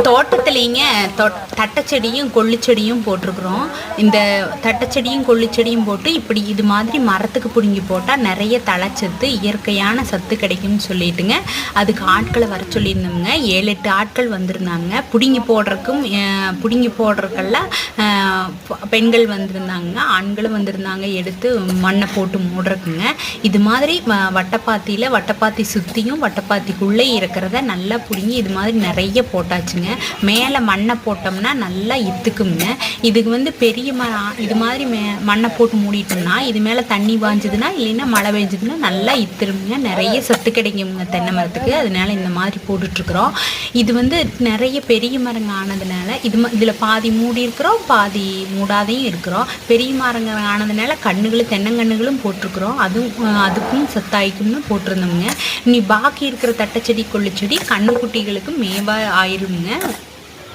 தோட்டத்துலேங்க தட்டைச்செடியும் கொள்ளுச்செடியும் போட்டிருக்குறோம். இந்த தட்டைச்செடியும் கொள்ளுச்செடியும் போட்டு இப்படி இது மாதிரி மரத்துக்கு பிடுங்கி போட்டால் நிறைய தழைச்சத்து இயற்கையான சத்து கிடைக்கும்னு சொல்லிட்டுங்க அதுக்கு ஆட்களை வர சொல்லியிருந்தோங்க. 7-8 ஆட்கள் வந்திருந்தாங்க. பிடுங்கி போடுறதுக்கெல்லாம் பெண்கள் வந்திருந்தாங்க, ஆண்களும் வந்திருந்தாங்க. எடுத்து மண்ணை போட்டு மூடுறதுக்குங்க. இது மாதிரி வட்டப்பாத்தி சுற்றியும் வட்டப்பாத்திக்குள்ளே இருக்கிறத நல்லா பிடுங்கி இது மாதிரி நிறைய போட்டாச்சுங்க. மேலே மண்ணை போட்டோம்னா நல்லா இத்துக்குங்க. இதுக்கு பெரிய மரம் இது மாதிரி மண்ணை போட்டு மூடிட்டோம்னா இது மேலே தண்ணி பாய்ஞ்சதுன்னா இல்லைன்னா மழை பெஞ்சதுன்னா நல்லா இத்துருங்க. நிறைய சத்து கிடைக்குங்க தென்னை மரத்துக்கு. அதனால இந்த மாதிரி போட்டுட்ருக்குறோம். இது நிறைய பெரிய மரங்க ஆனதுனால இதில் பாதி மூடி இருக்கிறோம், பாதி மூடாதையும் இருக்கிறோம். பெரிய மரங்க ஆனதுனால தென்னங்கன்றுகளும் போட்டிருக்கிறோம். அதுக்கும் சத்தாய்க்கும்னு போட்டிருந்தோம்ங்க. இனி பாக்கி இருக்கிற தட்டைச்செடி கொள்ளுச்செடி கண்ணுக்குட்டிகளுக்கு மேவா ஆயிருங்க.